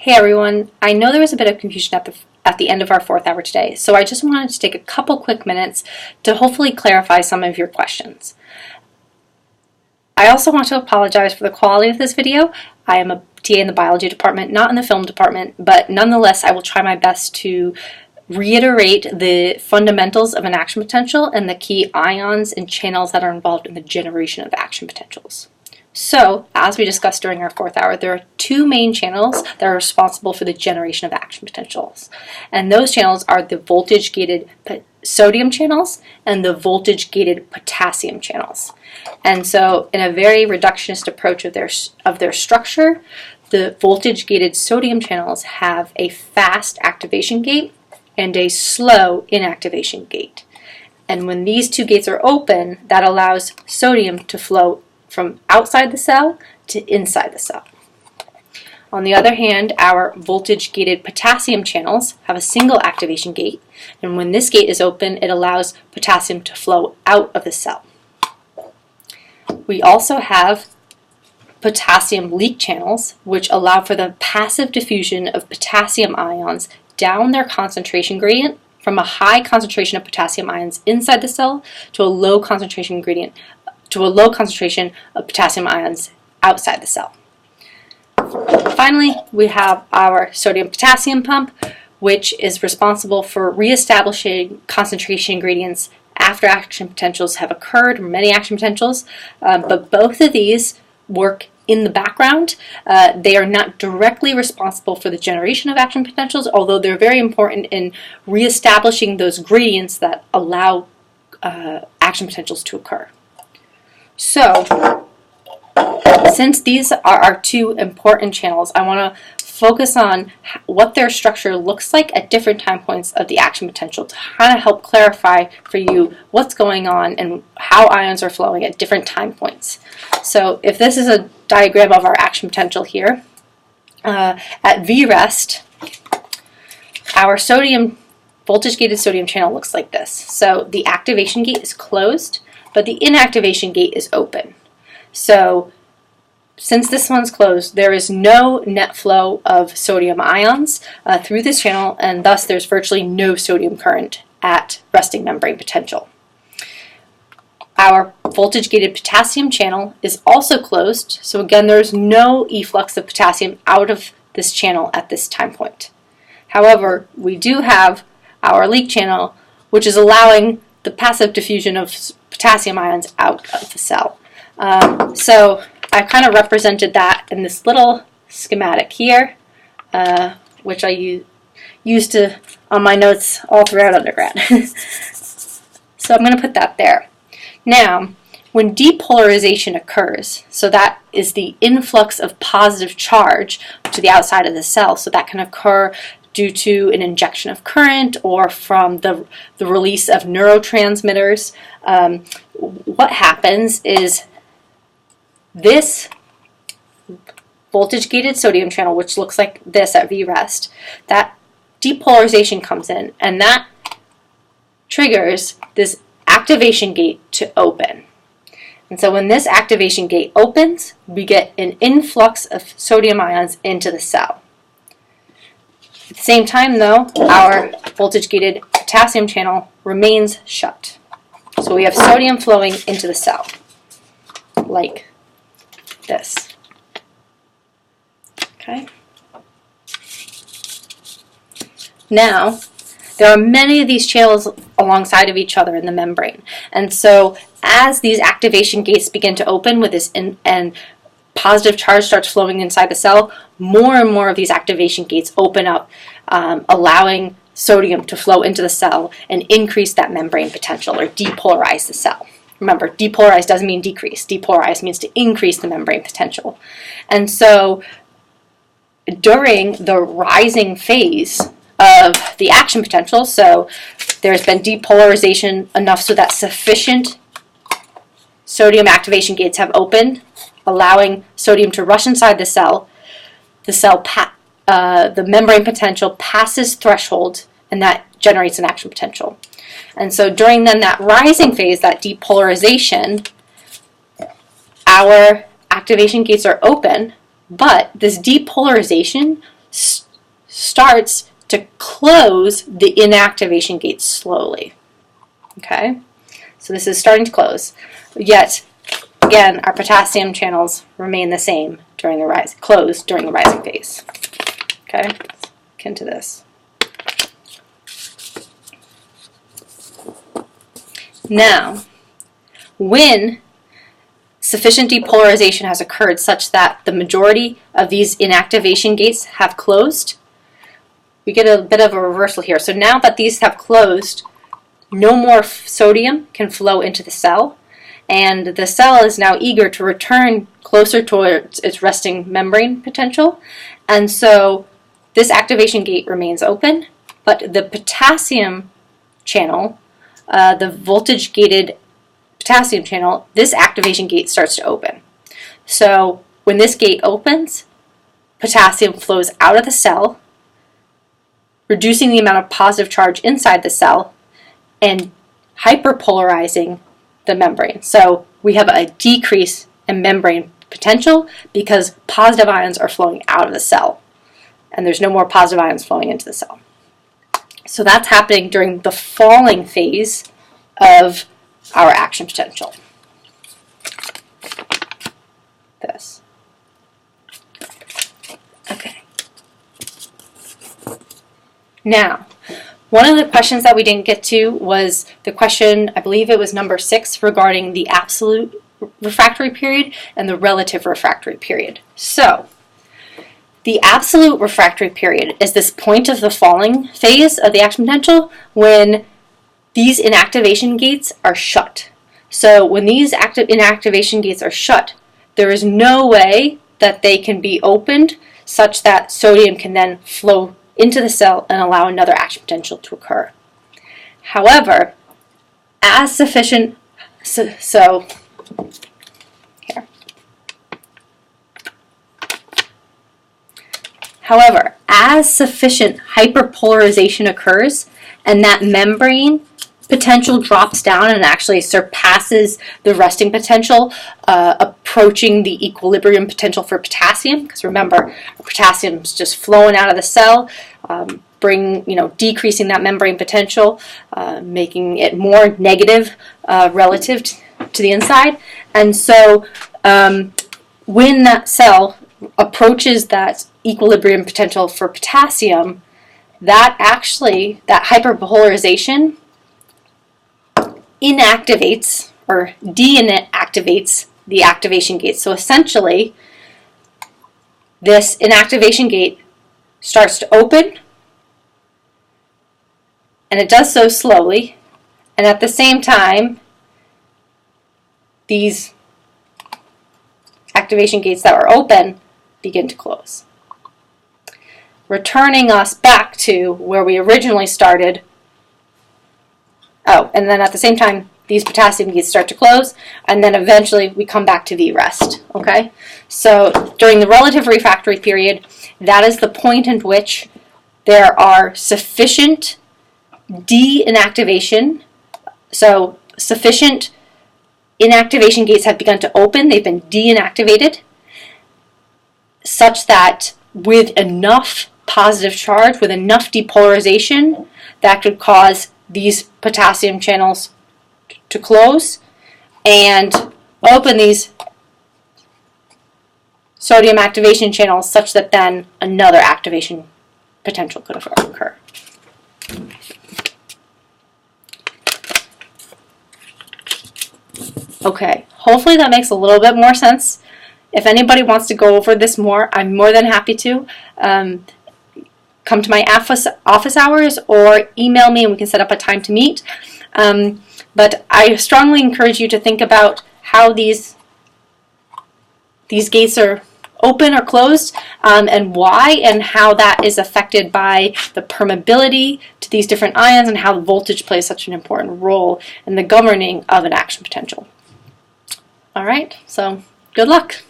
Hey everyone, I know there was a bit of confusion at the end of our fourth hour today, so I just wanted to take a couple quick minutes to hopefully clarify some of your questions. I also want to apologize for the quality of this video. I am a TA in the biology department, not in the film department, but nonetheless I will try my best to reiterate the fundamentals of an action potential and the key ions and channels that are involved in the generation of action potentials. So, as we discussed during our fourth hour, there are two main channels that are responsible for the generation of action potentials. And those channels are the voltage-gated sodium channels and the voltage-gated potassium channels. And so, in a very reductionist approach of their structure, the voltage-gated sodium channels have a fast activation gate and a slow inactivation gate. And when these two gates are open, that allows sodium to flow from outside the cell to inside the cell. On the other hand, our voltage-gated potassium channels have a single activation gate, and when this gate is open, it allows potassium to flow out of the cell. We also have potassium leak channels, which allow for the passive diffusion of potassium ions down their concentration gradient from a high concentration of potassium ions inside the cell to a low concentration of potassium ions outside the cell. Finally, we have our sodium-potassium pump, which is responsible for reestablishing concentration gradients after action potentials have occurred, many action potentials, but both of these work in the background. They are not directly responsible for the generation of action potentials, although they're very important in reestablishing those gradients that allow action potentials to occur. So, since these are our two important channels, I want to focus on what their structure looks like at different time points of the action potential to kind of help clarify for you what's going on and how ions are flowing at different time points. So, if this is a diagram of our action potential here, at V rest, our voltage-gated sodium channel looks like this. So, the activation gate is closed, but the inactivation gate is open. So, since this one's closed, there is no net flow of sodium ions through this channel, and thus there's virtually no sodium current at resting membrane potential. Our voltage-gated potassium channel is also closed, so again there's no efflux of potassium out of this channel at this time point. However, we do have our leak channel, which is allowing the passive diffusion of potassium ions out of the cell. So I kind of represented that in this little schematic here, which I used on my notes all throughout undergrad. So I'm going to put that there. Now, when depolarization occurs, so that is the influx of positive charge to the outside of the cell, so that can occur due to an injection of current or from the release of neurotransmitters. What happens is this voltage-gated sodium channel, which looks like this at V rest, that depolarization comes in, and that triggers this activation gate to open. And so when this activation gate opens, we get an influx of sodium ions into the cell. At the same time, though, our voltage-gated potassium channel remains shut. So we have sodium flowing into the cell, like this. Okay. Now, there are many of these channels alongside of each other in the membrane. And so as these activation gates begin to open with this and positive charge starts flowing inside the cell, more and more of these activation gates open up, allowing sodium to flow into the cell and increase that membrane potential or depolarize the cell. Remember, depolarize doesn't mean decrease. Depolarize means to increase the membrane potential. And so during the rising phase of the action potential, so there's been depolarization enough so that sufficient sodium activation gates have opened, allowing sodium to rush inside the cell. The membrane potential passes threshold, and that generates an action potential. And so during then that rising phase, that depolarization, our activation gates are open, but this depolarization starts to close the inactivation gate slowly. Okay, so this is starting to close, yet again our potassium channels remain the same during the close during the rising phase. Okay, let's look into this. Now, when sufficient depolarization has occurred such that the majority of these inactivation gates have closed, we get a bit of a reversal here. So now that these have closed, no more sodium can flow into the cell, and the cell is now eager to return closer towards its resting membrane potential, and so this activation gate remains open, but the potassium channel, the voltage-gated potassium channel, this activation gate starts to open. So when this gate opens, potassium flows out of the cell, reducing the amount of positive charge inside the cell and hyperpolarizing the membrane. So we have a decrease in membrane potential because positive ions are flowing out of the cell, and there's no more positive ions flowing into the cell. So that's happening during the falling phase of our action potential. This. Okay. Now, one of the questions that we didn't get to was the question, I believe it was number 6, regarding the absolute refractory period and the relative refractory period. So, the absolute refractory period is this point of the falling phase of the action potential when these inactivation gates are shut. So when these inactivation gates are shut, there is no way that they can be opened such that sodium can then flow into the cell and allow another action potential to occur. However, as sufficient, However, as sufficient hyperpolarization occurs and that membrane potential drops down and actually surpasses the resting potential, approaching the equilibrium potential for potassium, because remember, potassium is just flowing out of the cell, decreasing that membrane potential, making it more negative relative to the inside. And so when that cell approaches that equilibrium potential for potassium, that hyperpolarization inactivates or deactivates the activation gate. So essentially, this inactivation gate starts to open, and it does so slowly, and at the same time, these activation gates that were open begin to close, returning us back to where we originally started. Oh, and then at the same time, these potassium gates start to close, and then eventually we come back to V-rest, okay? So during the relative refractory period, that is the point in which there are sufficient de-inactivation, so sufficient inactivation gates have begun to open, they've been de-inactivated, such that with enough positive charge, with enough depolarization, that could cause these potassium channels to close and open these sodium activation channels such that then another activation potential could occur. Okay, hopefully that makes a little bit more sense. If anybody wants to go over this more, I'm more than happy to. Come to my office hours or email me and we can set up a time to meet. But I strongly encourage you to think about how these gates are open or closed, and why, and how that is affected by the permeability to these different ions and how voltage plays such an important role in the governing of an action potential. All right, so good luck.